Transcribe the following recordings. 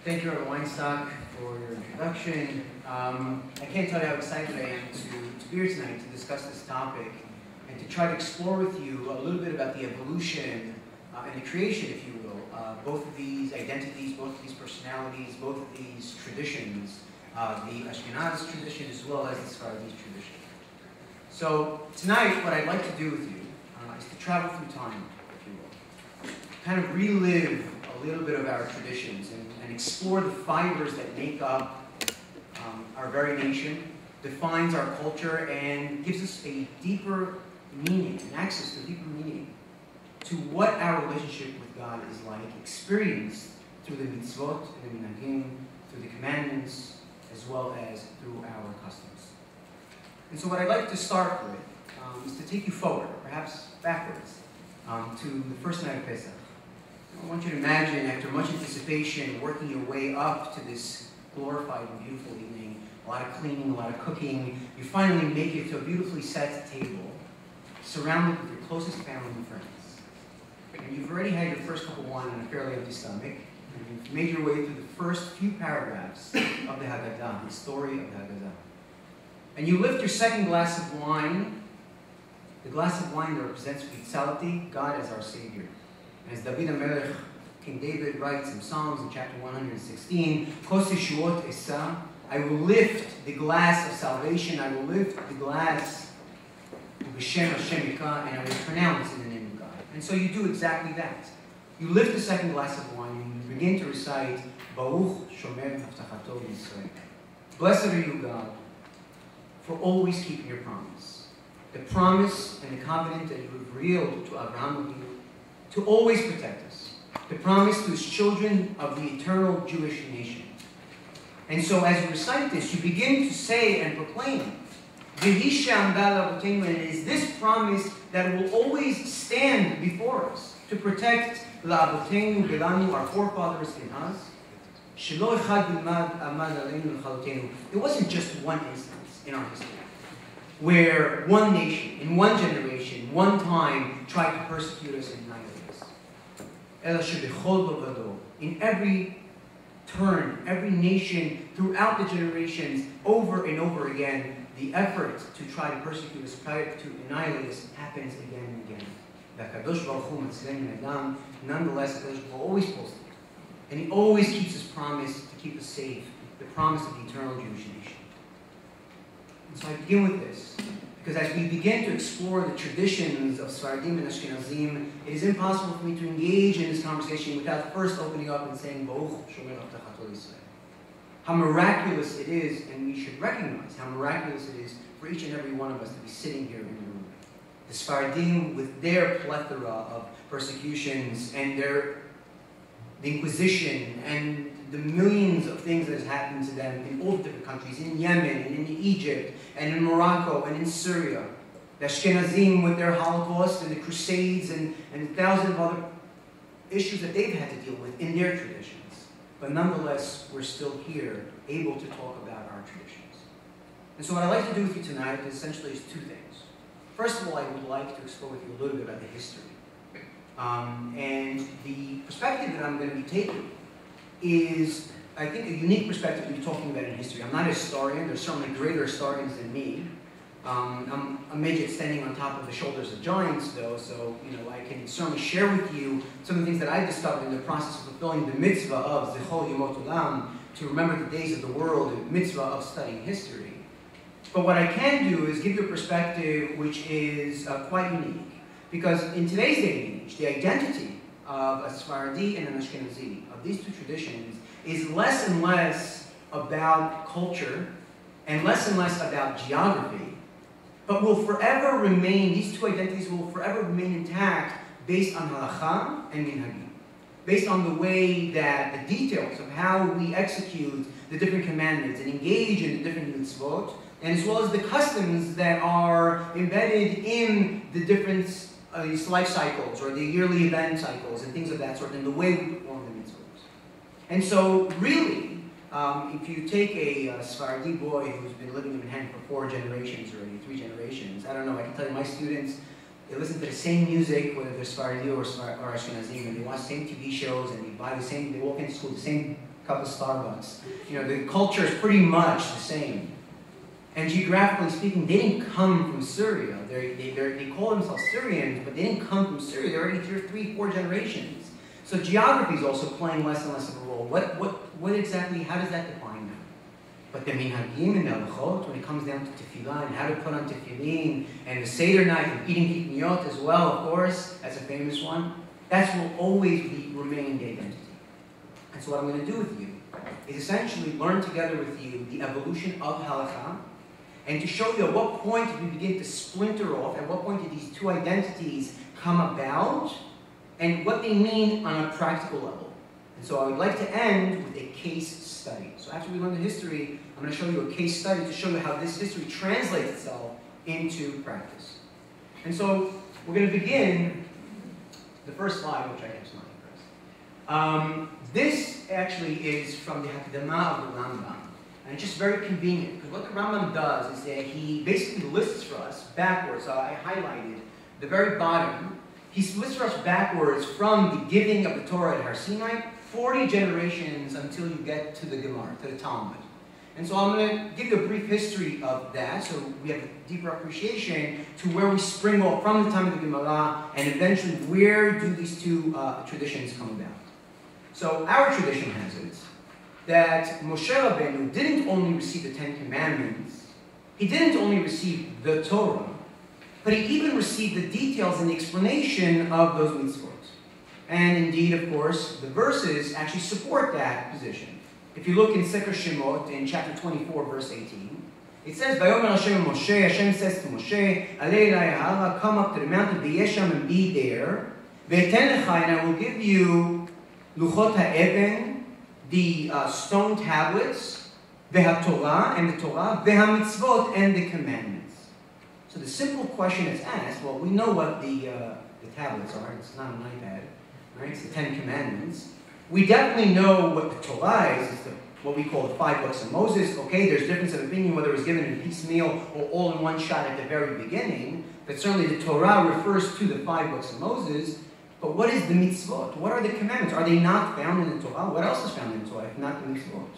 Thank you, Rabbi Weinstock, for your introduction. I can't tell you how excited I am to be here tonight to discuss this topic and to try to explore with you a little bit about the evolution and the creation, if you will, both of these identities, both of these personalities, both of these traditions, the Ashkenazi tradition as well as the Sephardi tradition. So tonight, what I'd like to do with you is to travel through time, if you will, kind of relive a little bit of our traditions and explore the fibers that make up our very nation, defines our culture, and gives us a deeper meaning, and access to deeper meaning to what our relationship with God is like, experienced through the mitzvot and the minhagim, through the commandments, as well as through our customs. And so what I'd like to start with is to take you forward, or perhaps backwards, to the first night of Pesach. I want you to imagine, after much anticipation, working your way up to this glorified and beautiful evening, a lot of cleaning, a lot of cooking, you finally make it to a beautifully set table, surrounded with your closest family and friends. And you've already had your first cup of wine on a fairly empty stomach, and you've made your way through the first few paragraphs of the Haggadah, the story of the Haggadah. And you lift your second glass of wine, the glass of wine that represents Vitzalti, God as our Savior. And as David HaMelech, King David writes in Psalms in chapter 116, Kos Yeshuot Esa, I will lift the glass of salvation, I will lift the glass of B'Shem Hashem Yikah, and I will pronounce in the name of God. And so you do exactly that. You lift the second glass of wine and you begin to recite, Baruch Shomer Haftachato Yisrael. Blessed are you, God, for always keeping your promise. The promise and the covenant that you revealed to Abraham to always protect us. The promise to his children of the eternal Jewish nation. And so as you recite this, you begin to say and proclaim, and it is this promise that will always stand before us to protect our forefathers in us. It wasn't just one instance in our history where one nation, in one generation, one time, tried to persecute us and annihilate us. In every turn, every nation, throughout the generations, over and over again, the effort to try to persecute us, try to annihilate us, happens again and again. Nonetheless, Kadosh Baruch Hu always pulls through. And he always keeps his promise to keep us safe, the promise of the eternal Jewish nation. And so I begin with this, because as we begin to explore the traditions of Sephardim and Ashkenazim, it is impossible for me to engage in this conversation without first opening up and saying, Baruch Shomer Haftachato Yisrael. How miraculous it is, and we should recognize how miraculous it is for each and every one of us to be sitting here in the room. The Sephardim, with their plethora of persecutions and the Inquisition and the millions of things that has happened to them in all the different countries, in Yemen and in Egypt and in Morocco and in Syria. The Ashkenazim with their Holocaust and the Crusades and a thousand of other issues that they've had to deal with in their traditions. But nonetheless, we're still here, able to talk about our traditions. And so what I'd like to do with you tonight is essentially two things. First of all, I would like to explore with you a little bit about the history. And the perspective that I'm going to be taking is, I think, a unique perspective to be talking about in history. I'm not a historian. There's certainly greater historians than me. I'm a midget standing on top of the shoulders of giants, though, so I can certainly share with you some of the things that I've discovered in the process of fulfilling the mitzvah of Zechol Yomot Olam, to remember the days of the world, the mitzvah of studying history. But what I can do is give you a perspective which is quite unique. Because in today's day and age, the identity of a Sephardi and an Ashkenazi, of these two traditions, is less and less about culture and less about geography, but will forever remain, these two identities will forever remain intact based on halacha and minhagim, based on the way that the details of how we execute the different commandments and engage in the different mitzvot, and as well as the customs that are embedded in the different these life cycles or the yearly event cycles and things of that sort, and the way we perform the mitzvahs. And so, really, if you take a Sephardi boy who's been living in Manhattan for 4 generations already, 3 generations, I don't know, I can tell you my students, they listen to the same music, whether they're Sephardi or Ashkenazi, and they watch the same TV shows, and they walk into school with the same a couple of Starbucks. The culture is pretty much the same. And geographically speaking, they didn't come from Syria. They call themselves Syrians, but they didn't come from Syria. They're already 3, 4 generations. So geography is also playing less and less of a role. What exactly, how does that define them? But the minhagim and the halachot, when it comes down to tefillah and how to put on tefillin, and the Seder night and eating kitniot as well, of course, that's a famous one, that will always remain the identity. And so what I'm going to do with you is essentially learn together with you the evolution of halacha, and to show you at what point did we begin to splinter off, at what point did these two identities come about, and what they mean on a practical level. And so I would like to end with a case study. So after we learn the history, I'm going to show you a case study to show you how this history translates itself into practice. And so we're going to begin the first slide, which I have slide first. This actually is from the Hakdamah of the Rambam. And it's just very convenient, because what the Rambam does is that he basically lists for us backwards. So I highlighted the very bottom. He lists for us backwards from the giving of the Torah at Har Sinai, 40 generations until you get to the Gemara, to the Talmud. And so I'm going to give you a brief history of that, so we have a deeper appreciation to where we spring off from the time of the Gemara, and eventually where do these two traditions come about. So our tradition has it that Moshe Rabbeinu didn't only receive the 10 Commandments, he didn't only receive the Torah, but he even received the details and the explanation of those mitzvot. And indeed, of course, the verses actually support that position. If you look in Sefer Shemot, in chapter 24, verse 18, it says, Vayomer Hashem Moshe, Hashem says to Moshe, Alei elai ha'ara, come up to the mountain, be yesham, and be there, ve'eten lecha, and I will give you luchot ha'eben, the stone tablets, ve'ha-Torah, and the Torah, ve'ha-mitzvot, and the commandments. So the simple question is asked, well, we know what the tablets are. It's not an iPad, right? It's the 10 Commandments. We definitely know what the Torah is. It's what we call the 5 books of Moses. Okay, there's difference of opinion whether it was given in piecemeal or all in one shot at the very beginning. But certainly the Torah refers to the 5 books of Moses. But what is the mitzvot? What are the commandments? Are they not found in the Torah? What else is found in the Torah if not the mitzvot?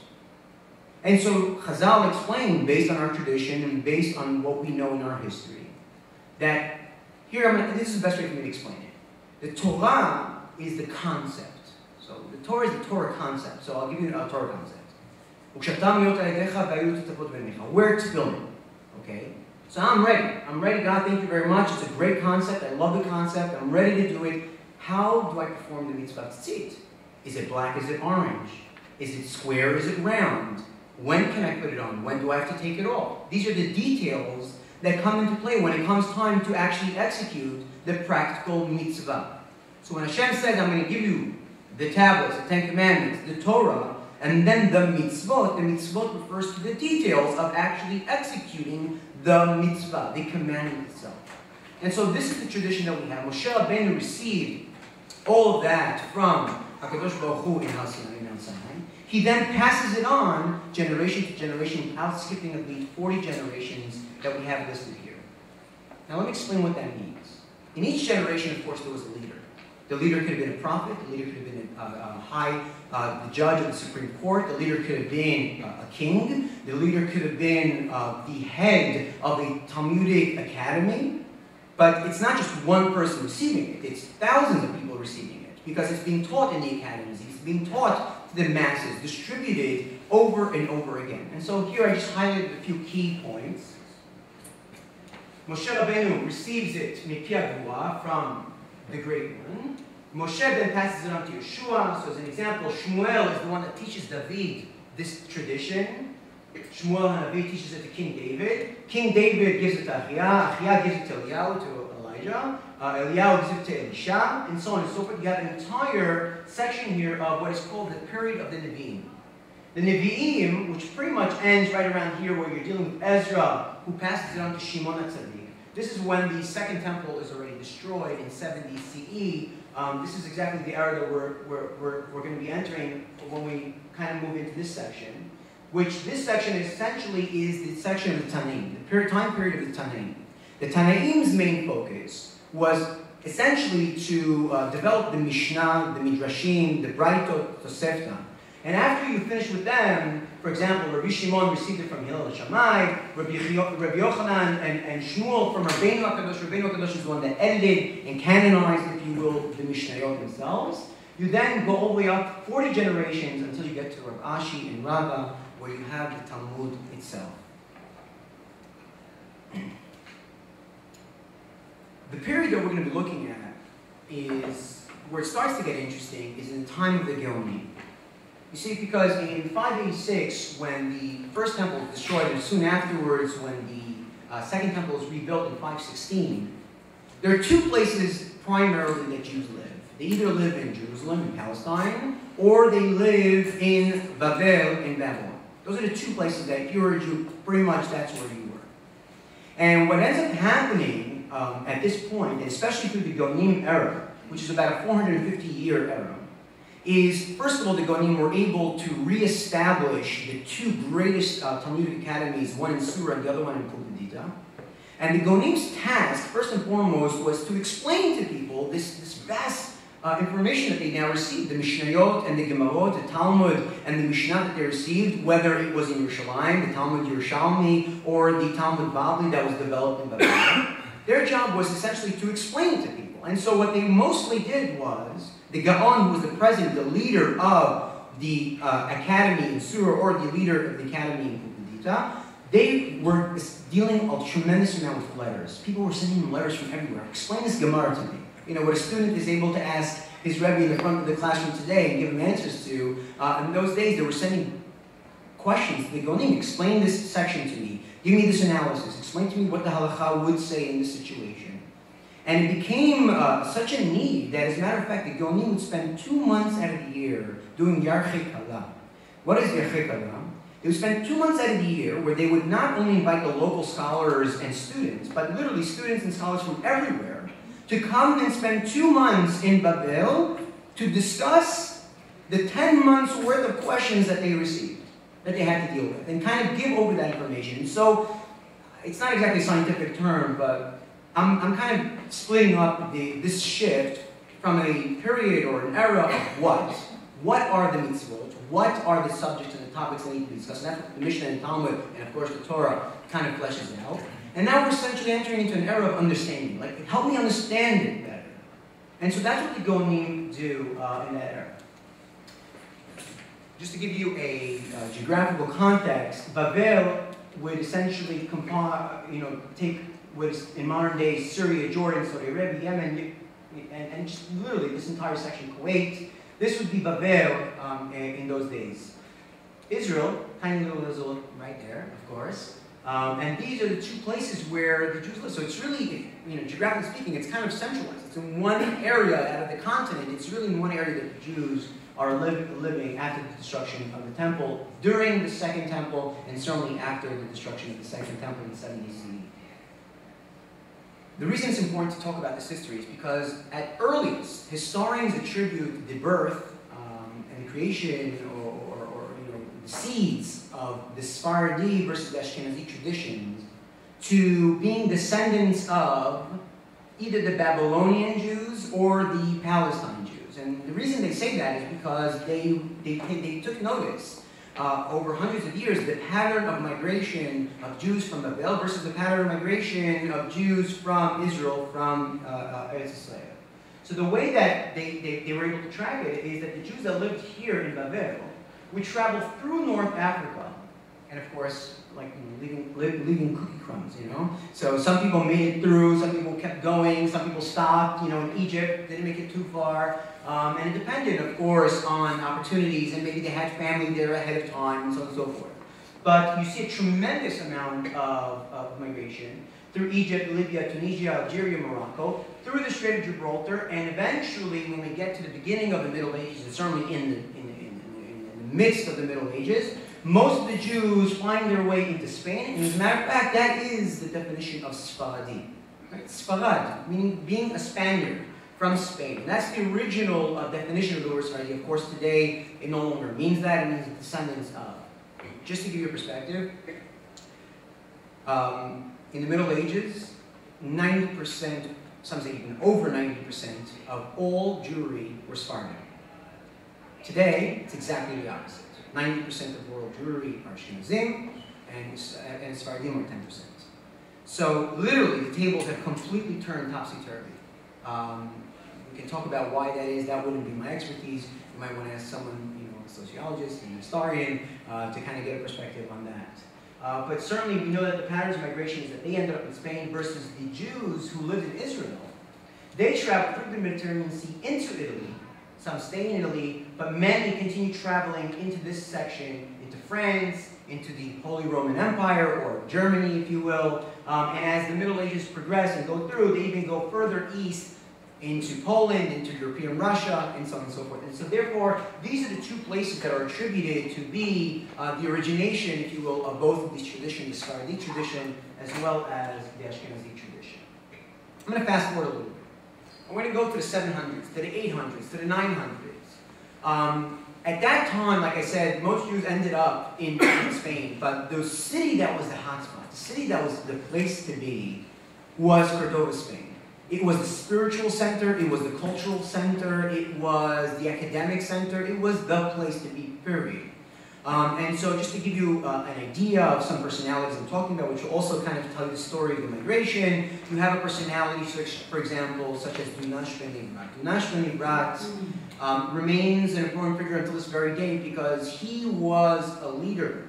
And so Chazal explained, based on our tradition and based on what we know in our history, that here, this is the best way for me to explain it. The Torah is the concept. So the Torah is the Torah concept. So I'll give you a Torah concept. Where tefillin. Okay? So I'm ready. I'm ready, God, thank you very much. It's a great concept. I love the concept. I'm ready to do it. How do I perform the mitzvah tzitzit? Is it black? Is it orange? Is it square? Is it round? When can I put it on? When do I have to take it off? These are the details that come into play when it comes time to actually execute the practical mitzvah. So when Hashem says, I'm going to give you the tablets, the 10 Commandments, the Torah, and then the mitzvot refers to the details of actually executing the mitzvah, the commandment itself. And so this is the tradition that we have. Moshe Rabbeinu received all of that from HaKadosh Baruch Hu in Har Sinai, Mount Sinai. He then passes it on generation to generation without skipping at least 40 generations that we have listed here. Now let me explain what that means. In each generation, of course, there was a leader. The leader could have been a prophet. The leader could have been the judge of the Supreme Court. The leader could have been a king. The leader could have been the head of a Talmudic academy. But it's not just one person receiving it. It's thousands of people receiving it because it's being taught in the academies. It's being taught to the masses, distributed over and over again. And so here I just highlighted a few key points. Moshe Rabbeinu receives it from the Great One. Moshe then passes it on to Yeshua. So as an example, Shmuel is the one that teaches David this tradition. Shmuel HaNavi teaches it to King David. King David gives it to Achiah. Achiah gives it to Eliyahu, to Elijah. Eliyahu gives it to Elisha, and so on and so forth. You have an entire section here of what is called the period of the Nevi'im. The Nevi'im, which pretty much ends right around here where you're dealing with Ezra, who passes it on to Shimon HaTzadik. This is when the Second Temple is already destroyed in 70 CE. This is exactly the era that we're going to be entering when we kind of move into this section, which this section essentially is the section of the Tanaim, the time period of the Tanaim. The Tanaim's main focus was essentially to develop the Mishnah, the Midrashim, the Braitot, Tosefta. And after you finish with them, for example, Rabbi Shimon received it from Hillel Shammai, Rabbi Yochanan and Shmuel from Rabbeinu HaKadosh. Rabbeinu HaKadosh is the one that edited and canonized, if you will, the Mishnayot themselves. You then go all the way up 40 generations until you get to Rav Ashi and Rabbah, where you have the Talmud itself. The period that we're going to be looking at is, where it starts to get interesting, is in the time of the Geonim. You see, because in 586, when the first temple was destroyed, and soon afterwards when the second temple was rebuilt in 516, there are two places primarily that Jews live. They either live in Jerusalem, in Palestine, or they live in Babel, in Babylon. Those are the two places that if you were a Jew, pretty much that's where you were. And what ends up happening at this point, and especially through the Gonim era, which is about a 450-year era, is, first of all, the Gonim were able to reestablish the two greatest Talmudic academies, one in Surah and the other one in Pumbedita. And the Gonim's task, first and foremost, was to explain to people this vast information that they now received, the Mishnayot and the Gemarot, the Talmud and the Mishnah that they received, whether it was in Yerushalayim, the Talmud Yerushalmi, or the Talmud Bavli that was developed in Babylon. Their job was essentially to explain it to people. And so what they mostly did was, the Gaon, who was the president, the leader of the academy in Surah, or the leader of the academy in Pumbedita, they were dealing a tremendous amount with letters. People were sending them letters from everywhere. Explain this Gemara to me. You know, what a student is able to ask his Rebbe in the front of the classroom today and give him answers to. In those days, they were sending questions to the Gonim. Explain this section to me. Give me this analysis. Explain to me what the halacha would say in this situation. And it became such a need that, as a matter of fact, the Gonim would spend 2 months out of the year doing Yarchei Kala. What is Yarchei Kala? They would spend 2 months out of the year where they would not only invite the local scholars and students, but literally students and scholars from everywhere, to come and spend 2 months in Babel to discuss the 10 months worth of questions that they received, that they had to deal with, and kind of give over that information. And so, it's not exactly a scientific term, but I'm kind of splitting up this shift from a period or an era of what. What are the mitzvot? What are the subjects and the topics that need to be discussed? And that's what the Mishnah and Talmud, and of course the Torah, kind of fleshes out. And now we're essentially entering into an era of understanding. Like, help me understand it better. And so that's what the Gonim do in that era. Just to give you a geographical context, Babel would essentially take what is in modern day Syria, Jordan, Saudi Arabia, Yemen, and just literally this entire section, Kuwait. This would be Babel in those days. Israel, tiny little Israel right there, of course. And these are the two places where the Jews live. So it's really, geographically speaking, it's kind of centralized. It's in one area out of the continent. It's really in one area that the Jews are living after the destruction of the temple, during the second temple, and certainly after the destruction of the second temple in 70 CE. The reason it's important to talk about this history is because at earliest, historians attribute the birth and the creation or the seeds of the Sephardi versus the Ashkenazi traditions to being descendants of either the Babylonian Jews or the Palestine Jews. And the reason they say that is because they took notice over hundreds of years the pattern of migration of Jews from Babel versus the pattern of migration of Jews from Israel, from Eretz Israel. So the way that they were able to track it is that the Jews that lived here in Babel would travel through North Africa, and of course, like leaving cookie crumbs, So some people made it through, some people kept going, some people stopped, in Egypt, didn't make it too far. And it depended, of course, on opportunities, and maybe they had family there ahead of time, and so on and so forth. But you see a tremendous amount of migration through Egypt, Libya, Tunisia, Algeria, Morocco, through the Strait of Gibraltar, and eventually, when we get to the beginning of the Middle Ages, and certainly in the midst of the Middle Ages, most of the Jews find their way into Spain, and as a matter of fact, that is the definition of Sephardi. Right? Sfarad, meaning being a Spaniard from Spain. And that's the original definition of the word Sephardi. Of course, today, it no longer means that, it means descendants of. Just to give you a perspective, in the Middle Ages, 90%, some say even over 90% of all Jewry were Sephardic. Today, it's exactly the opposite. 90% of world Jewry are Ashkenazim, and Sephardim are 10%. So literally, the tables have completely turned topsy-turvy. We can talk about why that is. That wouldn't be my expertise. You might want to ask someone, a sociologist, an historian, to kind of get a perspective on that. But certainly, we know that the patterns of migration is that they ended up in Spain versus the Jews who lived in Israel. They traveled through the Mediterranean Sea into Italy. Some stay in Italy, but many continue traveling into this section, into France, into the Holy Roman Empire, or Germany, if you will. And as the Middle Ages progress and go through, they even go further east into Poland, into European Russia, and so on and so forth. And so therefore, these are the two places that are attributed to be the origination, if you will, of both of these traditions, the Sephardi tradition, as well as the Ashkenazi tradition. I'm going to fast forward a little bit. I'm going to go to the 700s, to the 800s, to the 900s. At that time, like I said, most Jews ended up in Spain, but the city that was the hotspot, the city that was the place to be, was Cordova, Spain. It was the spiritual center, it was the cultural center, it was the academic center, it was the place to be, period. And so just to give you an idea of some personalities I'm talking about, which will also kind of tell you the story of the migration, you have a personality, for example, such as Dunash ben Ibrat. Dunash ben Ibrat remains an important figure until this very day because he was a leader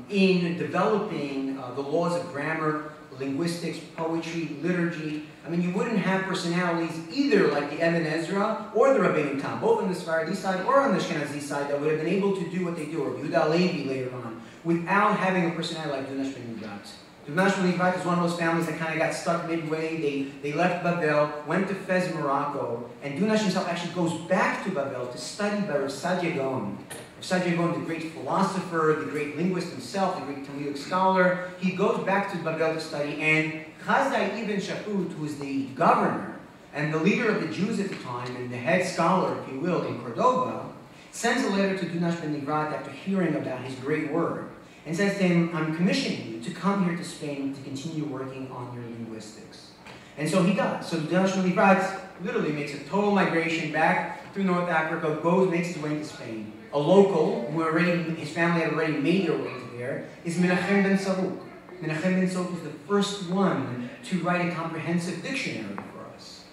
in developing the laws of grammar, linguistics, poetry, liturgy. I mean, you wouldn't have personalities either like the Ibn Ezra or the Rabbeinu Tam, both on the Sephardi side or on the Ashkenazi side, that would have been able to do what they do, or Yehuda Levi later on, without having a personality like Dunash ben Ibrat. Dunash ben Ibrat is one of those families that kind of got stuck midway. They left Babel, went to Fez, Morocco, and Dunash himself actually goes back to Babel to study by Rav Sadia Gaon. Sadia Gaon, the great philosopher, the great linguist himself, the great Talmudic scholar, he goes back to Babel to study, and Chazai ibn Shaput, who is the governor and the leader of the Jews at the time, and the head scholar, if you will, in Cordova, sends a letter to Dunash ben Ibrat after hearing about his great work, and says to him, I'm commissioning you to come here to Spain to continue working on your linguistics. And so he does. So Dunash ben Ibrat literally makes a total migration back through North Africa, makes his way into Spain. A local, his family had already made their way to there, is Menachem ben Saruk. Menachem ben Saruk was the first one to write a comprehensive dictionary for us.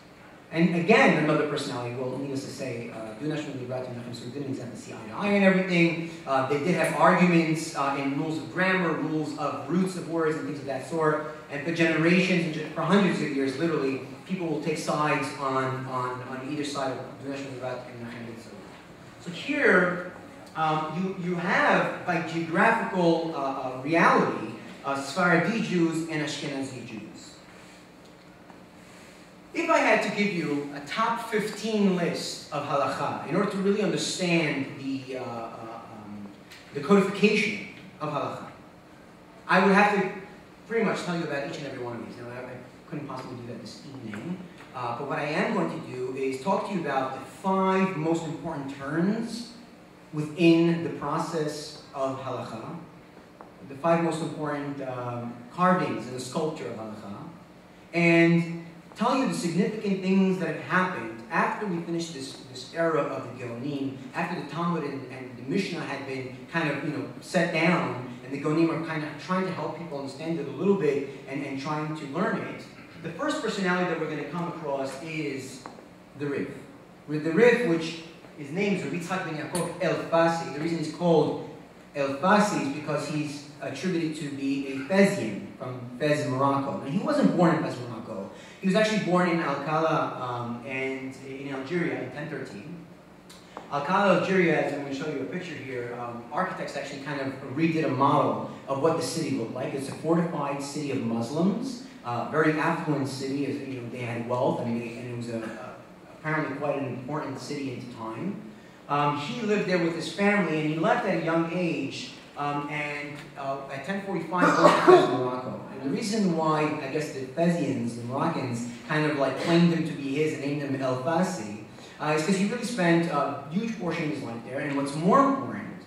And again, another personality, well, needless to say, Dunash ben Ibrat and Menachem Saruk didn't exactly see eye to eye and everything. They did have arguments in rules of grammar, rules of roots of words, and things of that sort. And for generations, and for hundreds of years, literally, people will take sides on either side of Dunash ben Ibrat and Menachem ben Saruk. So here, you have, by geographical reality, Sephardi Jews and Ashkenazi Jews. If I had to give you a top 15 list of halacha, in order to really understand the codification of halacha, I would have to pretty much tell you about each and every one of these. Now, I couldn't possibly do that this evening, but what I am going to do is talk to you about the 5 most important turns within the process of halacha, the 5 most important carvings in the sculpture of halacha, and tell you the significant things that have happened after we finished this era of the Geonim, after the Talmud and the Mishnah had been kind of set down, and the Geonim are kind of trying to help people understand it a little bit and trying to learn it. The first personality that we're going to come across is the Riv. With the Riv, which his name is Rabbi Yitzchak ben Yaakov El-Fasi. The reason he's called El-Fasi is because he's attributed to be a Fezian from Fez, Morocco. Now, he wasn't born in Fez, Morocco. He was actually born in Alcala and in Algeria in 1013. Alcala, Algeria, as I'm going to show you a picture here, architects actually kind of redid a model of what the city looked like. It's a fortified city of Muslims, very affluent city. As they had wealth, and it was apparently quite an important city at the time. He lived there with his family, and he left at a young age, and at 1045 went to Fez, Morocco. And the reason why, I guess, the Fezians, the Moroccans, kind of like claimed him to be his and named him El-Fasi, is because he really spent a huge portion of his life there. And what's more important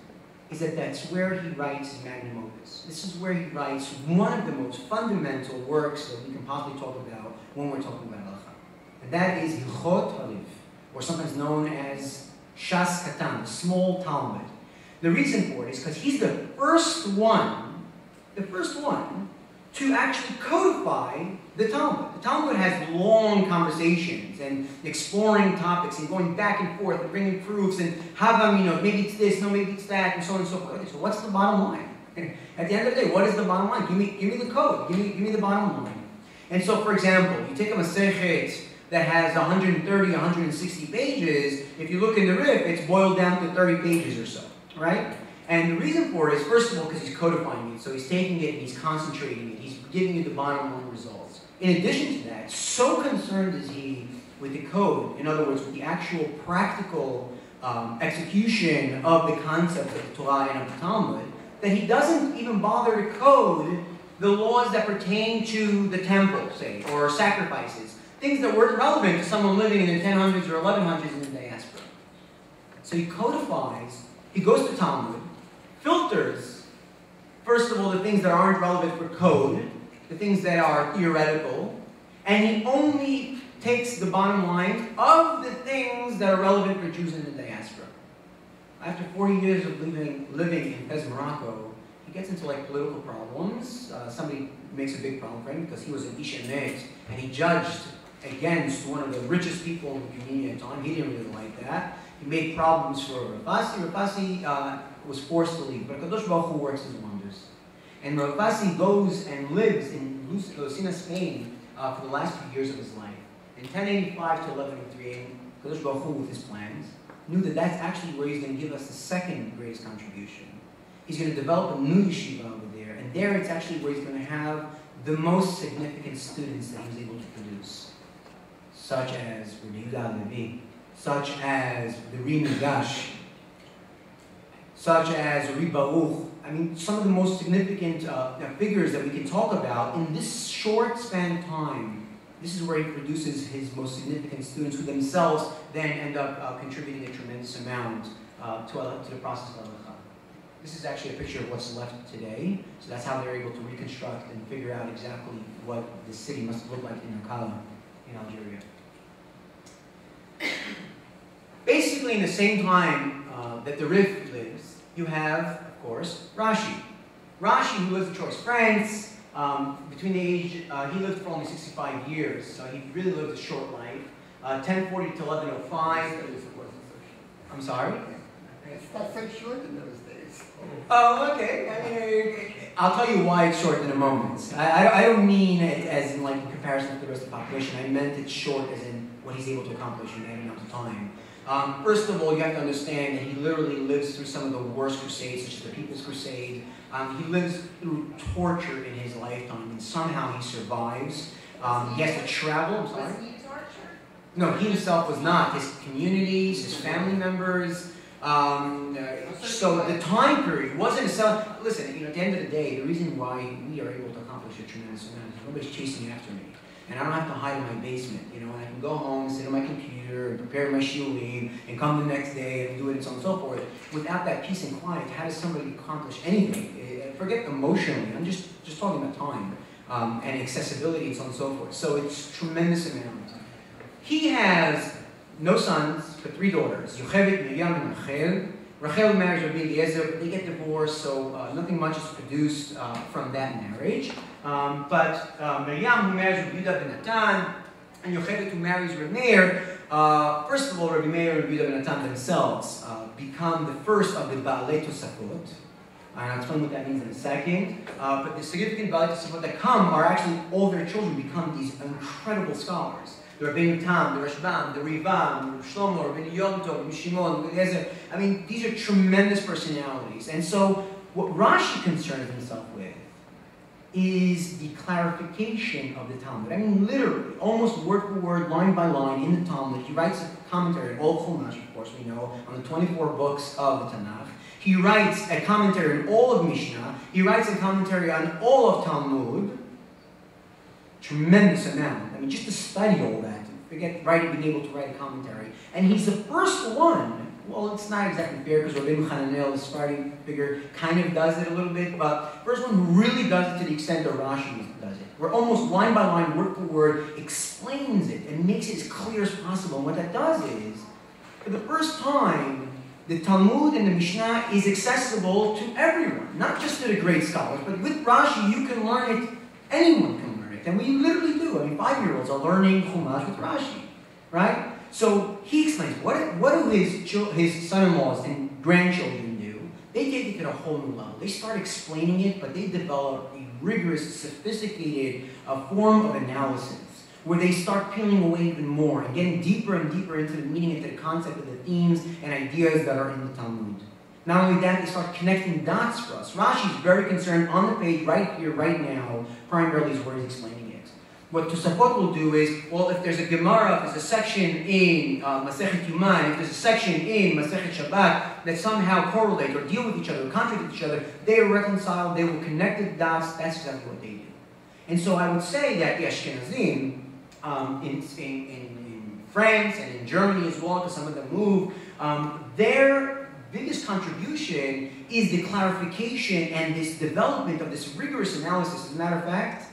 is that that's where he writes his magnum opus. This is where he writes one of the most fundamental works that we can possibly talk about when we're talking about halacha. And that is Hilchot Hariv, or sometimes known as Shas Katan, the small Talmud. The reason for it is because he's the first one to actually codify the Talmud. The Talmud has long conversations and exploring topics and going back and forth and bringing proofs and maybe it's this, no, maybe it's that, and so on and so forth. Okay, so what's the bottom line? At the end of the day, what is the bottom line? Give me the code. Give me the bottom line. And so, for example, you take a Masechet that has 130, 160 pages. If you look in the Rif, it's boiled down to 30 pages or so, right? And the reason for it is, first of all, because he's codifying it. So he's taking it and he's concentrating it. He's giving you the bottom line results. In addition to that, so concerned is he with the code, in other words, with the actual practical execution of the concepts of the Torah and of the Talmud, that he doesn't even bother to code the laws that pertain to the temple, say, or sacrifices, things that weren't relevant to someone living in the 1000s or 1100s in the diaspora. So he codifies, he goes to Talmud, filters, first of all, the things that aren't relevant for code, the things that are theoretical, and he only takes the bottom line of the things that are relevant for Jews in the diaspora. After 40 years of living in Fez, Morocco, he gets into political problems. Somebody makes a big problem for him because he was an Ish Emet, and he judged against one of the richest people in the community at the time. He didn't really like that. He made problems for Rafasi. Rafasi was forced to leave, but Kadosh Baruch Hu works his wonders. And Rafasi goes and lives in Lucina, Spain, for the last few years of his life. In 1085 to 1103, Kadosh Baruch Hu, with his plans, knew that that's actually where he's going to give us the second greatest contribution. He's going to develop a new yeshiva over there, and there it's actually where he's going to have the most significant students that he was able to produce, such as Rabbi Albo, such as the Ri Migash, such as Rabbi Baruch. I mean, some of the most significant figures that we can talk about in this short span of time. This is where he produces his most significant students, who themselves then end up contributing a tremendous amount to the process of halacha. This is actually a picture of what's left today. So that's how they're able to reconstruct and figure out exactly what the city must look like in Akala, in Algeria. Basically, in the same time that the Rif lives, you have, of course, Rashi. Rashi, who lives in Troyes, France. Between the age, he lived for only 65 years, so he really lived a short life. 1040 to 1105. I'm sorry? It's not so short in those days. Oh, okay. I mean, I'll tell you why it's short in a moment. I don't mean it as in in comparison to the rest of the population. I meant it's short as in what he's able to accomplish in that amount of time. First of all, you have to understand that he literally lives through some of the worst crusades, such as the People's Crusade. He lives through torture in his lifetime, and somehow he survives. He has to travel. I'm sorry? Was he tortured? No, he himself was not. His communities, his family members. So the time period wasn't a... Listen, at the end of the day, the reason why we are able to accomplish a tremendous amount is nobody's chasing after me. And I don't have to hide in my basement, and I can go home, sit on my computer, and prepare my shiurim, and come the next day and do it, and so on and so forth. Without that peace and quiet, how does somebody accomplish anything? Forget emotionally, I'm just talking about time, and accessibility, and so on and so forth. So it's tremendous amount. He has no sons, but 3 daughters, Yocheved, Miriam, and Rachel. Rachel marries Rabbi Eliezer, but they get divorced, so nothing much is produced from that marriage. But Miriam, who marries Rabbi Yehuda ben Natan, and Yocheved, who marries Rabbi Meir, first of all, Rabbi Meir and Rabbi Yehuda ben Natan themselves become the first of the Baalei Tosafot. I'll explain what that means in a second. But the significant Baalei Tosafot that come are actually all their children become these incredible scholars. The Rabbeinu Tam, the Rashbam, the Rivam, the Shlomo, Rabbeinu Yom Tov, Rabbeinu Shimon, Rabbeinu Eliezer. I mean, these are tremendous personalities. And so, what Rashi concerns himself with is the clarification of the Talmud. I mean, literally, almost word for word, line by line, in the Talmud. He writes a commentary, all Chumash, of course, we know, on the 24 books of the Tanakh. He writes a commentary on all of Mishnah. He writes a commentary on all of Talmud. Tremendous amount. I mean, just to study all that, forget being able to write a commentary. And he's the first one. Well, it's not exactly fair because Rabbeinu Hananel, the Sephardi figure, kind of does it a little bit, but first one who really does it to the extent that Rashi does it, where almost line by line, word for word, explains it and makes it as clear as possible. And what that does is, For the first time, the Talmud and the Mishnah is accessible to everyone, not just to the great scholars, but with Rashi you can learn it, anyone can learn it. And we literally do. I mean, 5-year-olds are learning Chumash with Rashi, right? So he explains, what do his son-in-laws and grandchildren do? They take it to a whole new level. They start explaining it, but they develop a rigorous, sophisticated form of analysis, where they start peeling away even more and getting deeper and deeper into the meaning, into the concept of the themes and ideas that are in the Talmud. Not only that, they start connecting dots for us. Rashi is very concerned on the page right here, right now, primarily is where he's explaining it. What Tosafot will do is, well, if there's a Gemara, if there's a section in Masechet Yuman, if there's a section in Masechet Shabbat that somehow correlate or deal with each other, or contradict each other, they are reconciled, they will connect the dots, that's exactly what they do. And so I would say that the Ashkenazim, in France and in Germany as well, because some of them move, their biggest contribution is the clarification and this development of this rigorous analysis. As a matter of fact,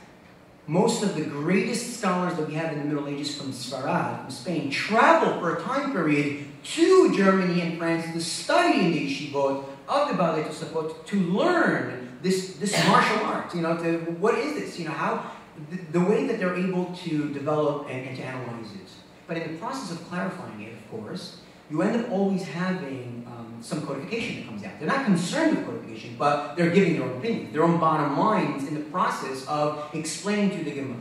most of the greatest scholars that we have in the Middle Ages from Sephardi, from Spain, traveled for a time period to Germany and France to study in the yeshivot of the Baalei Tosafot to learn this martial art. You know, what is this? You know, how the way that they're able to develop and to analyze it. But in the process of clarifying it, of course, you end up always having some codification that comes out. They're not concerned with codification, but they're giving their own opinion, their own bottom lines in the process of explaining to the Gemara.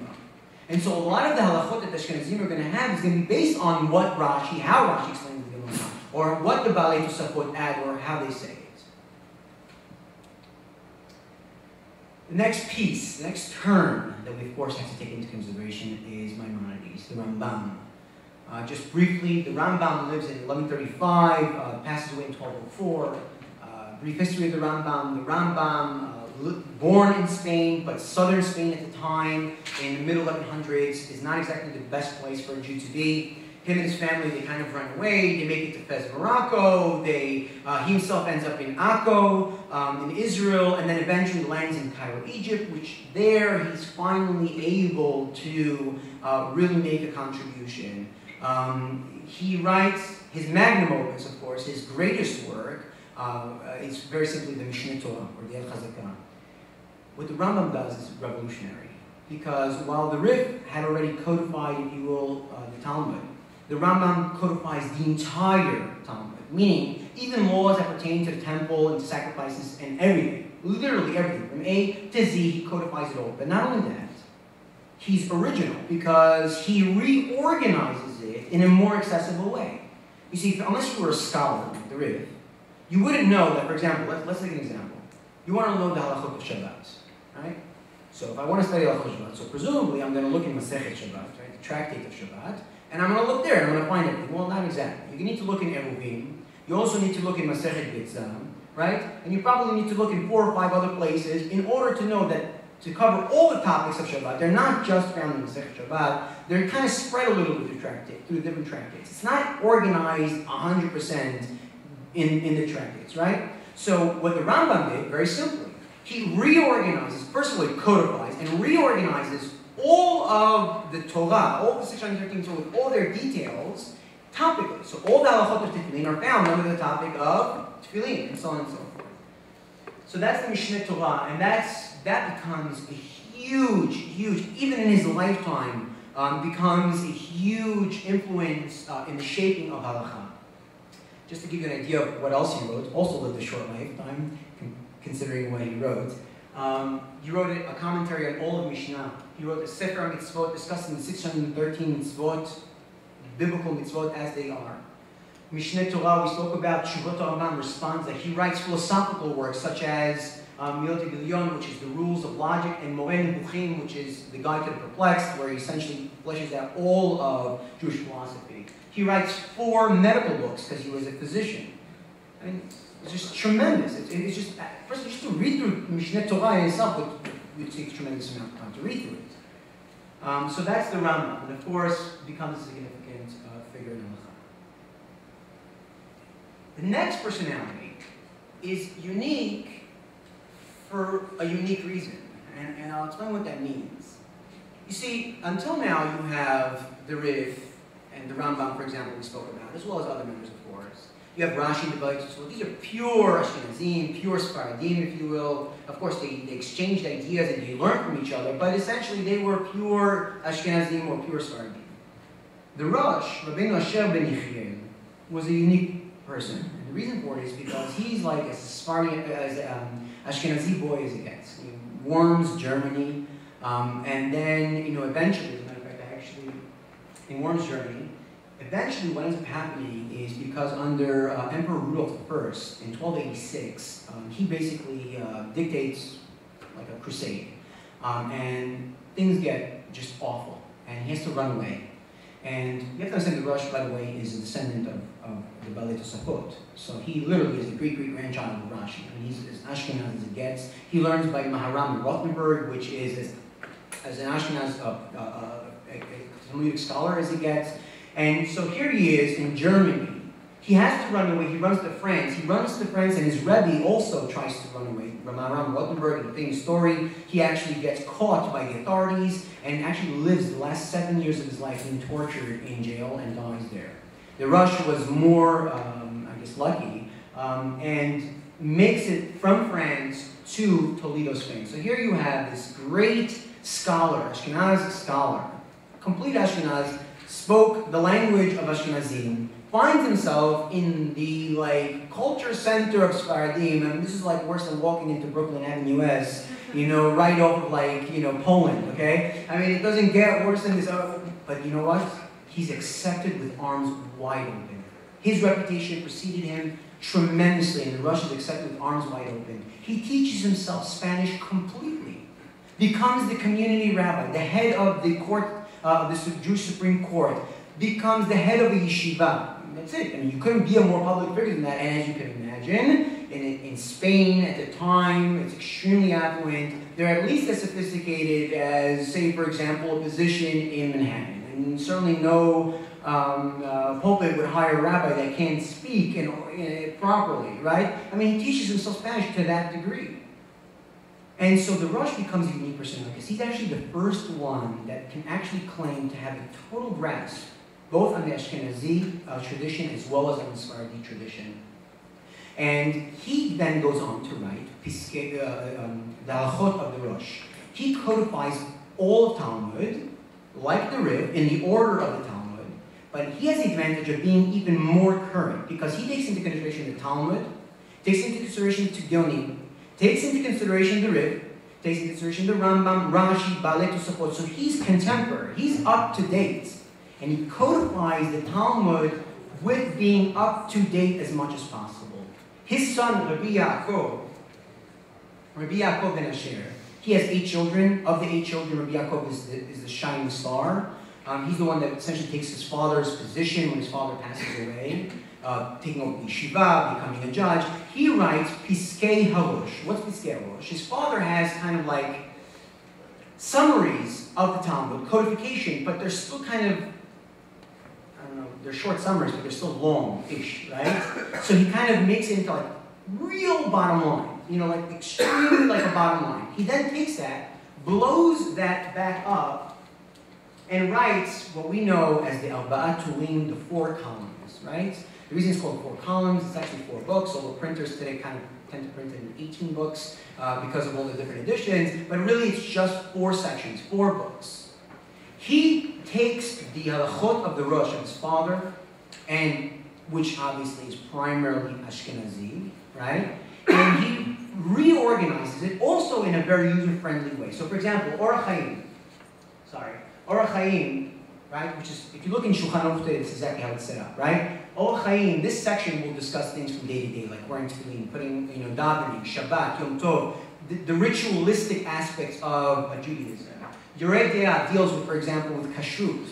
And so a lot of the halachot that the Ashkenazim are going to have is going to be based on how Rashi explains the Gemara, or what the Baalei Tosafot add, or how they say it. The next piece, the next term that we of course have to take into consideration is Maimonides, the Rambam. Just briefly, the Rambam lives in 1135, passes away in 1204. Brief history of the Rambam. The Rambam, born in Spain, but southern Spain at the time, in the middle 1100s, is not exactly the best place for a Jew to be. Him and his family, they kind of run away. They make it to Fez, Morocco. He himself ends up in Akko, in Israel, and then eventually lands in Cairo, Egypt, which there he's finally able to really make a contribution. He writes his magnum opus, of course, his greatest work. It's very simply the Mishneh Torah, or the El Chazakah. What the Rambam does is revolutionary, because while the Rif had already codified, if you will, the Talmud, the Rambam codifies the entire Talmud, meaning even laws that pertain to the temple and to sacrifices and everything, literally everything, from A to Z, he codifies it all. But not only that, he's original because he reorganizes it in a more accessible way. You see, unless you were a scholar, like the Rif, you wouldn't know that, for example, let's take an example. You want to know the halachot of Shabbat, right? So if I want to study halachot of Shabbat, so presumably I'm going to look in Masechet Shabbat, right, the tractate of Shabbat, and I'm going to look there and I'm going to find everything. Well, not exactly. You need to look in Eruvin. You also need to look in Masechet Bitzam, right? And you probably need to look in 4 or 5 other places in order to know that to cover all the topics of Shabbat. They're not just found in Masechet Shabbat. They're kind of spread a little bit through the different tractates. It's not organized 100% in the tractates, right? So what the Rambam did, very simply, he reorganizes, first of all, he codifies and reorganizes all of the Torah, all the 613 Torah, with all their details, topically. So all the halachot of tefillin are found under the topic of tefillin, and so on and so forth. So that's the Mishneh Torah, and that becomes a huge, even in his lifetime, becomes a huge influence in the shaping of halacha. Just to give you an idea of what else he wrote, also lived a short lifetime, considering what he wrote. He wrote a commentary on all of Mishnah. He wrote a Sefer Mitzvot discussing the 613 mitzvot, biblical mitzvot as they are. Mishneh Torah, we spoke about Tshuvot Rambam responds that he writes philosophical works such as Milot Gilyon, which is the rules of logic, and Moreh Nebuchim, which is the guide to the perplexed, where he essentially fleshes out all of Jewish philosophy. He writes 4 medical books because he was a physician. I mean, it's just tremendous. It's just, first, just to read through Mishneh Torah itself would take a tremendous amount of time to read through it. So that's the Rambam, and of course becomes a significant figure in halacha. The next personality is unique for a unique reason, and I'll explain what that means. You see, until now you have the Rif and the Rambam, for example, we spoke about, as well as other members, of You have Rashi, the Balei. So these are pure Ashkenazim, pure Sephardim, if you will. Of course, they exchanged ideas and they learned from each other, but essentially they were pure Ashkenazim or pure Sephardim. The Rosh, Rabbeinu Asher ben Yechiel, was a unique person. And the reason for it is because he's like as Sephardi, as Ashkenazi boy as it gets. He Worms, Germany, and then, eventually, as a matter of fact, in Worms, Germany, eventually what ends up happening is because under Emperor Rudolf I, in 1286, he basically dictates like a crusade. And things get just awful, and he has to run away. And you have to understand the Rosh, by the way, is a descendant of the Balei Tosafot. So he literally is the great-great-grandchild of Rashi. I mean, he's as Ashkenaz as it gets. He learns by Maharam in Rothenburg, which is as an Ashkenaz, a Talmudic scholar as it gets. And so here he is in Germany. He has to run away. He runs to France. And his Rebbe also tries to run away. Maharam Rothenburg, the famous story, he actually gets caught by the authorities and actually lives the last 7 years of his life being tortured in jail and dies there. The Rosh was more, lucky, and makes it from France to Toledo, Spain. So here you have this great scholar, Ashkenazi scholar, complete Ashkenaz, spoke the language of Ashkenazim, finds himself in the culture center of Sephardim. I mean, this is worse than walking into Brooklyn Avenue S, right off of Poland, okay? I mean, it doesn't get worse than this. But you know what? He's accepted with arms wide open. His reputation preceded him tremendously, and the Rosh is accepted with arms wide open. He teaches himself Spanish completely, becomes the community rabbi, the head of the court, the Jewish Supreme Court, becomes the head of a yeshiva. That's it. I mean, you couldn't be a more public figure than that. And as you can imagine, in Spain at the time, it's extremely affluent. They're at least as sophisticated as, say, for example, a position in Manhattan. And certainly no pulpit would hire a rabbi that can't speak properly, right? I mean, he teaches himself Spanish to that degree. And so the Rosh becomes a unique person because he's actually the first one that can actually claim to have a total grasp both on the Ashkenazi tradition as well as on the Sephardi tradition. And he then goes on to write the halachot of the Rosh. He codifies all of Talmud, like the Riv, in the order of the Talmud, but he has the advantage of being even more current because he takes into consideration the Talmud, takes into consideration the Tigyonim, takes into consideration the Riv, takes into consideration the Rambam, Rashi, Balei Tosafot. So he's contemporary, he's up to date. And he codifies the Talmud with being up to date as much as possible. His son, Rabbi Albo ben Asher, he has 8 children. Of the 8 children, Rabbi Albo is the shining star. He's the one that essentially takes his father's position when his father passes away, taking over the yeshiva, becoming a judge. He writes Piskei Harosh. What's Piskei Harosh? His father has kind of summaries of the Talmud, codification, but they're still kind of, they're short summaries, but they're still long-ish, right? So he kind of makes it into real bottom line, extremely like a bottom line. He then takes that, blows that back up, and writes what we know as the Arba'at Turim, the 4 columns, right? The reason it's called 4 columns, it's actually 4 books, although printers today kind of tend to print in 18 books because of all the different editions, but really it's just 4 sections, 4 books. He takes the halachot of the Rosh of his father, and which obviously is primarily Ashkenazi, right? And he reorganizes it also in a very user-friendly way. So for example, Orach Chaim, right? Which is, if you look in Shulchan Aruch, it's exactly how it's set up, right? Orach Chaim, this section will discuss things from day to day, like wearing tefillin, putting, davening, Shabbat, Yom Tov, the ritualistic aspects of Judaism. Yoreh De'ah deals with, for example, with kashrut,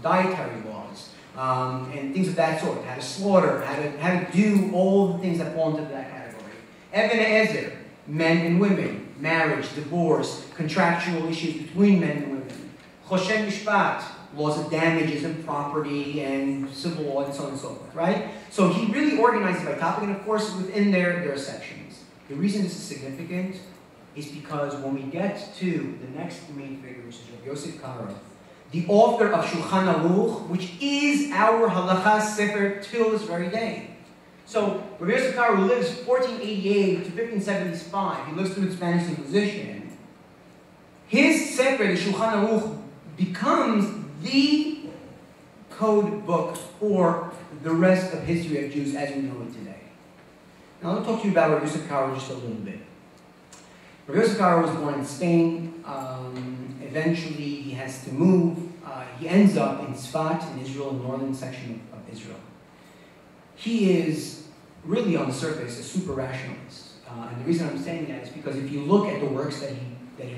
dietary laws, and things of that sort. How to slaughter, how to do all the things that fall into that category. Even Ezer, men and women, marriage, divorce, contractual issues between men and women. Choshen Mishpat, laws of damages and property and civil law and so on and so forth, right? So he really organizes by topic, and of course within there are sections. The reason this is significant is because when we get to the next main figure, which is Rabbi Yosef Karo, the author of Shulchan Aruch, which is our halacha sefer till this very day. So Rabbi Yosef Karo, who lives 1488 to 1575, he lives through the Spanish Inquisition. His Sefer, the Shulchan Aruch, becomes the code book for the rest of history of Jews as we know it today. Now I'll talk to you about Rabbi Yosef Karo just a little bit. Rabbi Yosef Karo was born in Spain. Eventually he has to move. He ends up in Tzfat in Israel, in the northern section of Israel. He is really on the surface a super rationalist. And the reason I'm saying that is because if you look at the works that he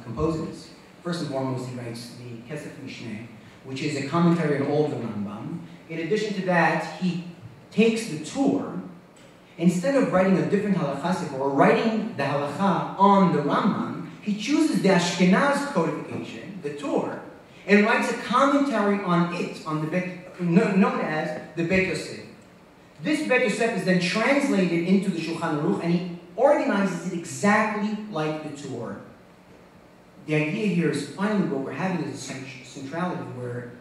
composes, first and foremost he writes the Kesef Mishneh, which is a commentary on all of the Rambam. In addition to that, he takes the Tur. Instead of writing a different halacha or writing the halacha on the Rambam, he chooses the Ashkenaz codification, the Tur, and writes a commentary on it, on the known as the Beit Yosef. This Beit Yosef is then translated into the Shulchan Aruch, and he organizes it exactly like the Tur. The idea here is finally what we're having is a centrality where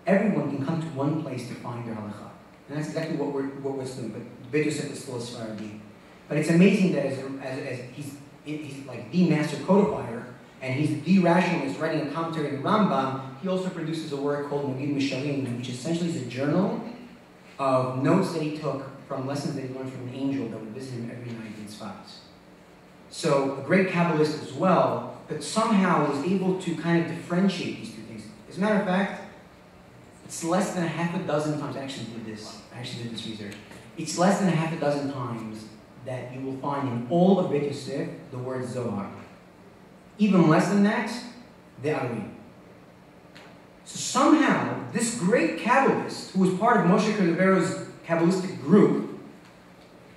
everyone can come to one place to find their halacha. And that's exactly what we're doing. But Beit Yosef is still a Sephardi. But it's amazing that as he's like the master codifier, and he's the rationalist writing a commentary on the Rambam, he also produces a work called Nagid Mishalim, which essentially is a journal of notes that he took from lessons that he learned from an angel that would visit him every night in Tzfat. So a great Kabbalist as well, but somehow was able to kind of differentiate these two things. As a matter of fact, it's less than a half a dozen times, I actually did this research. It's less than a half a dozen times that you will find in all of Beit Yosef the word Zohar. Even less than that, the Ari. So somehow, this great Kabbalist, who was part of Moshe Cardovero's Kabbalistic group,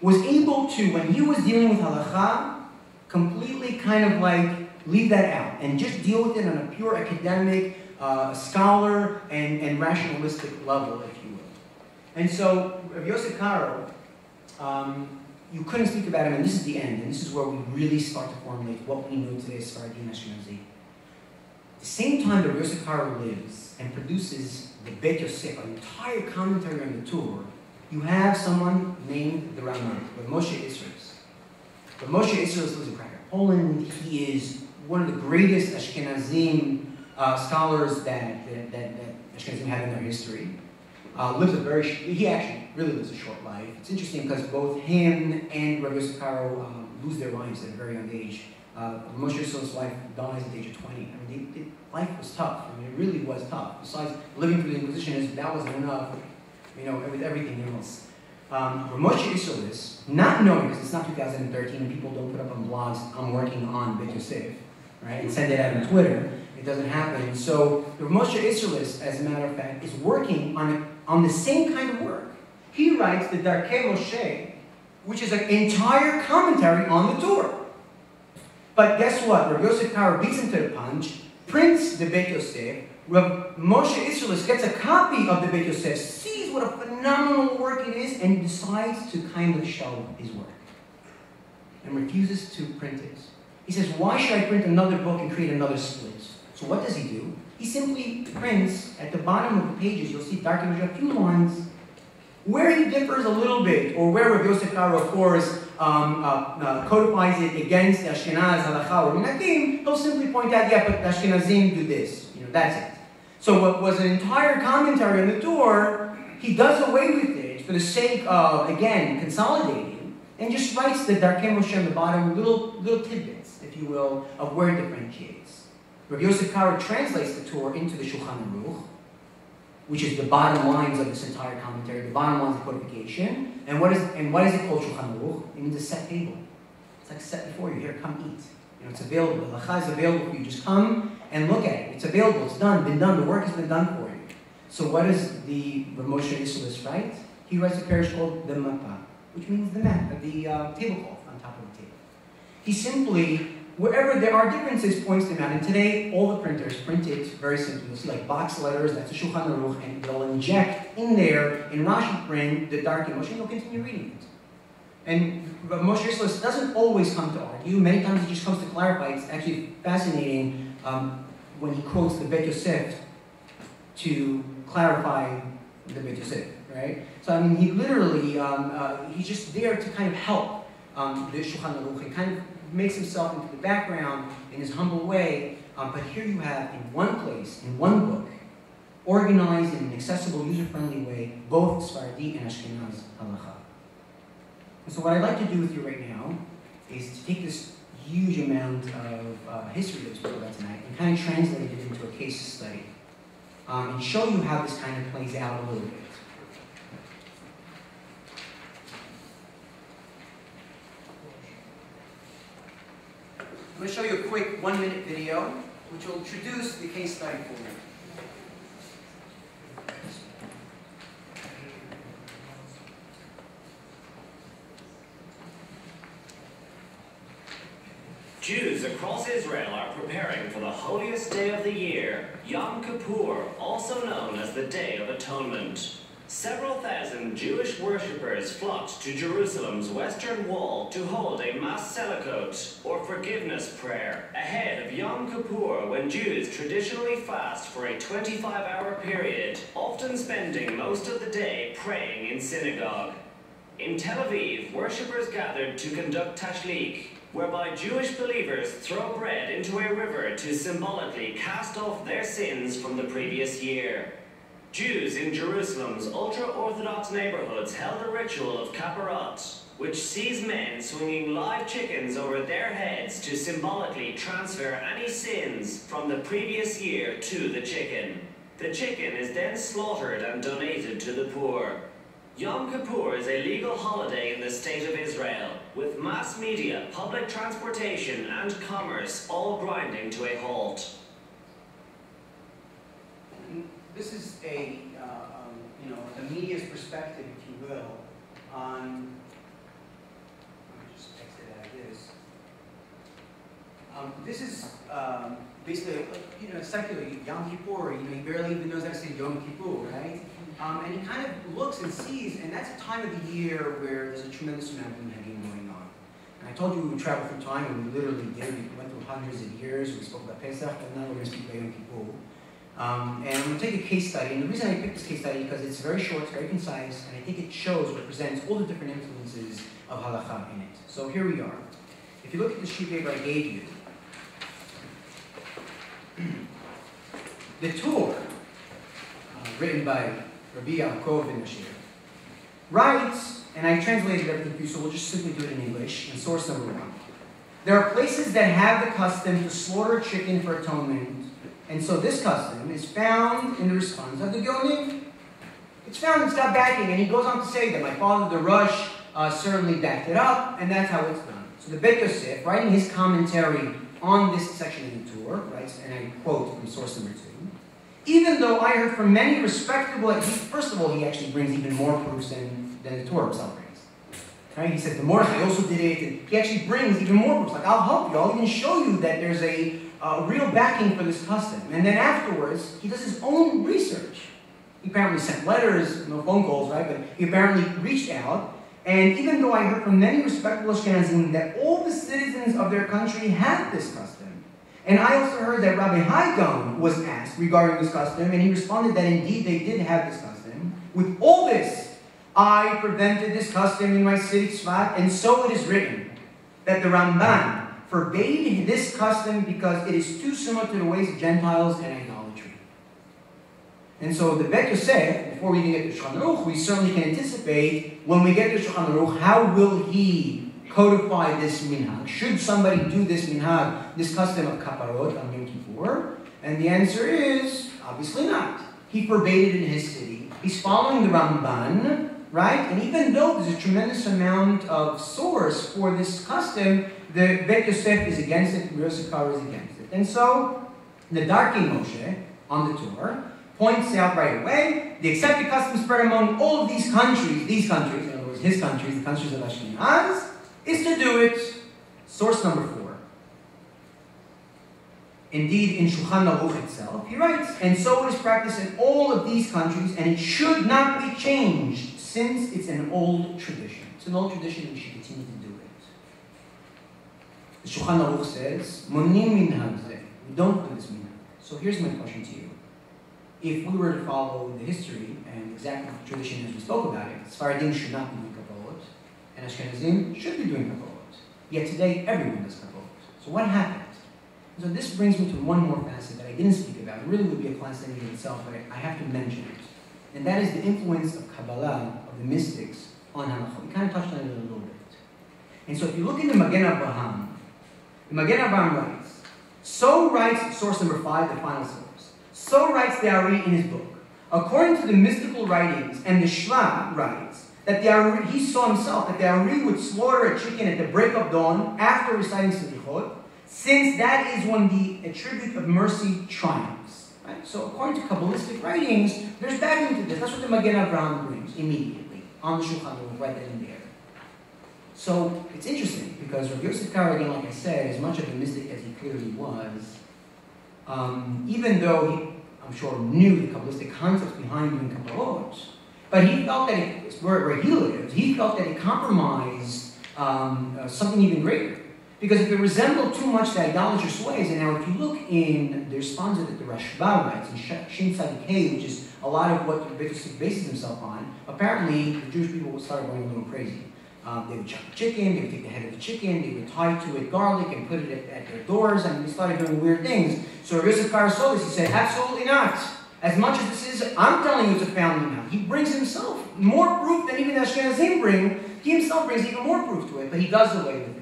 was able to, when he was dealing with halacha, completely kind of like leave that out and just deal with it on a pure academic, scholar, and rationalistic level, if you will. And so, Rabbi Yosef Karo, you couldn't speak about him, and this is the end, and this is where we really start to formulate what we know today as Sephardi and Ashkenazi. At the same time that Rabbi Yosef Karo lives and produces the Beit Yosef, an entire commentary on the Tur, you have someone named the Ramaz, Rav Moshe Isserles. Rav Moshe Isserles lives in Krakow, Poland. He is one of the greatest Ashkenazim scholars that Ashkenazim have in their history. He actually really lives a short life. It's interesting because both him and Rabbi Yosef Karo lose their lives at a very young age. Moshe Isserles' wife dies at the age of 20. I mean, life was tough. I mean, it really was tough. Besides living through the Inquisition, that wasn't enough, with everything else. Moshe Isserles, not knowing, because it's not 2013 and people don't put up on blogs, I'm working on Beit Yosef, right, and send it out on Twitter. It doesn't happen. So Moshe Isserles, as a matter of fact, is working on the same kind of work. He writes the Darkei Moshe, which is an entire commentary on the Torah. But guess what? Rabbi Yosef Karo beats him to the punch, prints the Beit Yosef. Moshe Isserles gets a copy of the Beit Yosef, sees what a phenomenal work it is, and decides to kindly shelve his work and refuses to print it. He says, why should I print another book and create another split? So what does he do? He simply prints, at the bottom of the pages, you'll see Darkei Moshe, a few lines, where he differs a little bit, or where Rabbi Yosef Karo, of course, codifies it against the Ashkenaz, halacha, or minakim, he'll simply point out, yeah, but the Ashkenazim do this. That's it. So what was an entire commentary on the Torah, he does away with it for the sake of, again, consolidating, and just writes the Darkei Moshe on the bottom, little tidbits, if you will, of where it differentiates. Rabbi Yosef Karo translates the Torah into the Shulchan Aruch, which is the bottom lines of this entire commentary, the bottom lines of codification. And what is it called Shulchan Aruch? It means a set table. It's like set before you. Here, come eat. It's available. The halacha is available for you. Just come and look at it. It's available. It's done. Been done. The work has been done for you. So what does the Rav Moshe Isserles write? He writes a parish called the Mapa, which means the map, the tablecloth on top of the table. He simply, wherever there are differences, points them out. And today, all the printers print it very simply. You'll see like box letters, that's a Shulchan Aruch, and they'll inject in there, in Rashi print, the Darkei Moshe, and they'll continue reading it. And Rav Moshe Isserles doesn't always come to argue. Many times he just comes to clarify. It's actually fascinating when he quotes the Beit Yosef to clarify the Beit Yosef. right? So I mean, he literally, he's just there to kind of help the Shulchan Aruch. He kind of makes himself into the background in his humble way, but here you have in one place, in one book, organized in an accessible, user-friendly way, both Sephardi and Ashkenazi halacha. And so what I'd like to do with you right now is to take this huge amount of history that we spoke about tonight and kind of translate it into a case study and show you how this kind of plays out a little bit. I'm going to show you a quick 1-minute video which will introduce the case study for you. Jews across Israel are preparing for the holiest day of the year, Yom Kippur, also known as the Day of Atonement. Several thousand Jewish worshippers flocked to Jerusalem's Western Wall to hold a Mass Selachot, or forgiveness prayer, ahead of Yom Kippur, when Jews traditionally fast for a 25-hour period, often spending most of the day praying in synagogue. In Tel Aviv, worshippers gathered to conduct tashlik, whereby Jewish believers throw bread into a river to symbolically cast off their sins from the previous year. Jews in Jerusalem's ultra-Orthodox neighborhoods held a ritual of kaparot, which sees men swinging live chickens over their heads to symbolically transfer any sins from the previous year to the chicken. The chicken is then slaughtered and donated to the poor. Yom Kippur is a legal holiday in the State of Israel, with mass media, public transportation, and commerce all grinding to a halt. This is a, the media's perspective, if you will, on. Let me just exit out of this. This is basically, secular Yom Kippur. He barely even knows how to say Yom Kippur, right? And he kind of looks and sees, and that's a time of the year where there's a tremendous amount of minhagim going on. And I told you we would travel through time, and we literally did. We went through hundreds of years. We spoke about Pesach, but now we're going to speak about Yom Kippur. And I'm going to take a case study, and the reason I picked this case study is because it's very short, it's very concise, and I think it represents all the different influences of halacha in it. So here we are. If you look at the sheet paper I gave you, the Torah, written by Rabbi Albo writes, and I translated everything for you, so we'll just simply do it in English, in source number 1. There are places that have the custom to slaughter chicken for atonement, and so this custom is found in the response of the Geonim. It's found in Stop Backing, and he goes on to say that my father, the Rush, certainly backed it up, and that's how it's done. So the Beit Yosef, writing his commentary on this section of the Torah, writes, and I quote from source number 2, even though I heard from many respectable, first of all, he actually brings even more proofs than the Torah himself brings. Right? He says, the Mordechai also did it, and he actually brings even more proofs. Like, I'll help you, I'll even show you that there's a real backing for this custom. And then afterwards, he does his own research. He apparently sent letters, no phone calls, right? But he apparently reached out. And even though I heard from many respectable Ashkenazim that all the citizens of their country had this custom, and I also heard that Rabbi Albo was asked regarding this custom, and he responded that indeed they did have this custom. With all this, I prevented this custom in my city Tzfat, and so it is written that the Ramban forbade this custom because it is too similar to the ways of Gentiles and idolatry. And so the Beit Yosef, before we even get to Shulchan Aruch, we certainly can anticipate when we get to Shulchan Aruch, how will he codify this minhag? Should somebody do this minhag, this custom of kaparot on Yom Kippur? And the answer is, obviously not. He forbade it in his city. He's following the Ramban, right? And even though there's a tremendous amount of source for this custom, the Beit Yosef is against it, Yosef Karo is against it. And so, the Darkei Moshe, on the Torah, points out right away, the accepted custom spread among all of these countries, in other words, his countries, the countries of Ashkenaz, is to do it. Source number 4. Indeed, in Shulchan Aruch itself, he writes, and so it is practiced in all of these countries, and it should not be changed, since it's an old tradition. It's an old tradition, and we should continue to do it. The Shulchan Aruch says, Monim minhag zeh. We don't do this minhag. So here's my question to you. if we were to follow the history and exactly the tradition as we spoke about it, Sephardim should not be doing Kabbalot, and Ashkenazim should be doing Kabbalot. Yet today, everyone does Kabbalot. So what happened? So this brings me to one more facet that I didn't speak about. It really would be a class in itself, but I have to mention it. And that is the influence of Kabbalah, of the mystics, on halacha. We kind of touched on it a little bit. And so if you look in the Magen Avraham, the Magen Avraham writes, so writes source number 5, the final source. So writes the Ari in his book. According to the mystical writings, and the Shlam writes, that the Ari, he saw himself that the Ari would slaughter a chicken at the break of dawn after reciting Selichot, since that is when the attribute of mercy triumphs. Right? So according to Kabbalistic writings, there's backing to this. That's what the Magen Avraham brings immediately on the Shulchan Aruch, right then and there. So it's interesting because Rabbi Yosef Karo, again, like I said, as much of a mystic as he clearly was, even though he, I'm sure, knew the Kabbalistic concepts behind doing Kabbalot, but he felt that where he lived, he felt that it compromised something even greater. Because if it resembled too much the idolatrous ways, and now if you look in the response that the Rashba writes in Shin Tzadik Hey, which is a lot of what Rabbi Yosef bases himself on, apparently the Jewish people would start going a little crazy. They would chop the chicken, they would take the head of the chicken, they would tie to it garlic and put it at their doors, and they started doing weird things. So Rabbi Yosef Karo saw this, he said, absolutely not. As much as this is, I'm telling you it's a family now. He brings himself more proof than even the Ashkenazim bring. He himself brings even more proof to it, but he does away with it.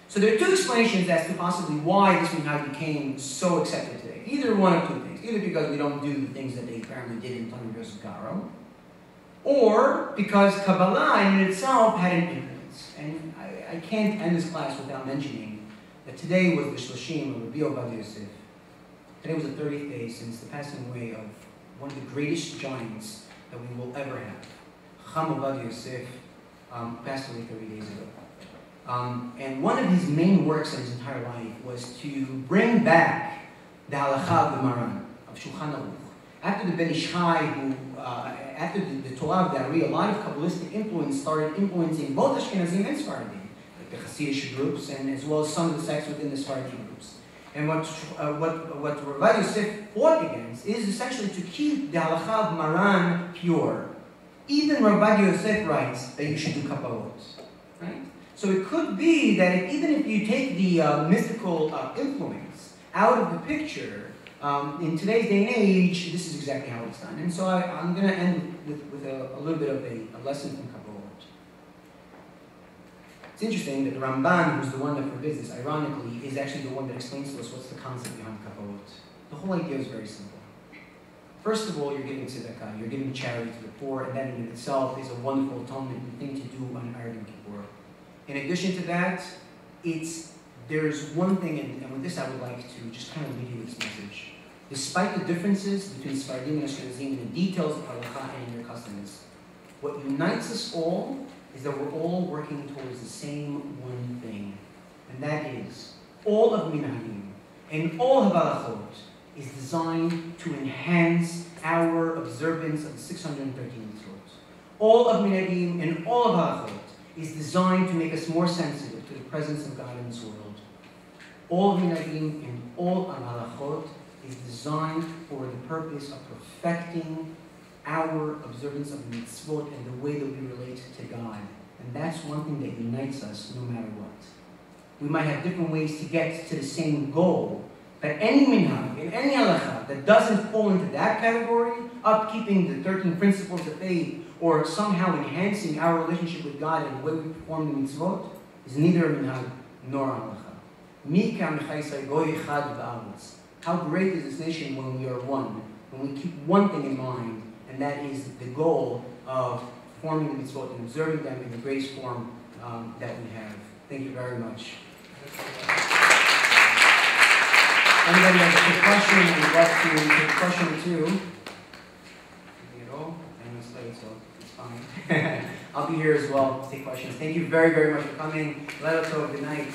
So there are two explanations as to possibly why this minhag became so accepted today. Either one of two things. Either because we don't do the things that they apparently did in time of Yosef Karo, or because Kabbalah in itself had an influence. And I can't end this class without mentioning that today was the Shloshim of Rabbi Albo Yosef. Today was the 30th day since the passing away of one of the greatest giants that we will ever have. Chacham Albo Yosef passed away 30 days ago. And one of his main works in his entire life was to bring back the halacha of the Maran, of Shulchan Aruch. After the Ben Ish Chai, after the Torah of the Ari, a lot of Kabbalistic influence started influencing both Ashkenazim and Sephardi, like the Hasidic groups, and as well as some of the sects within the Sephardi groups. And what Rabbi Yosef fought against is essentially to keep the halacha of Maran pure. Even Rabbi Yosef writes that you should do Kabbalot, right? So it could be that even if you take the mystical influence out of the picture, in today's day and age, this is exactly how it's done. And so I'm going to end with a little bit of a lesson from Kabbalot. It's interesting that the Ramban, who's the one that forbids this, ironically, is actually the one that explains to us what's the concept behind Kabbalot. The whole idea is very simple. First of all, you're giving tzedakah, you're giving charity to the poor, and that in itself is a wonderful atonement thing to do on Erev Yom Kippur. In addition to that, there's one thing, and with this I would like to just kind of leave you with this message. Despite the differences between Sephardim and Ashkenazim in the details of halacha and their customs, what unites us all is that we're all working towards the same one thing, and that is all of minhagim and all of halachot is designed to enhance our observance of the 613 mitzvot. All of minhagim and all of halachot is designed to make us more sensitive to the presence of God in this world. All of minhagim and all of halachot is designed for the purpose of perfecting our observance of the mitzvot and the way that we relate to God. And that's one thing that unites us no matter what. We might have different ways to get to the same goal, but any minhag and any halacha that doesn't fall into that category, upkeeping the 13 principles of faith, or somehow enhancing our relationship with God and the way we perform the mitzvot, is neither a minhag nor a halacha. How great is this nation when we are one, when we keep one thing in mind, and that is the goal of performing the mitzvot and observing them in the greatest form that we have. Thank you very much. Anybody has a quick question? We'd love to take a question or two. Anything at all? I'm late, so it's fine. I'll be here as well to take questions. Thank you very, very much for coming. Let us know. Good night.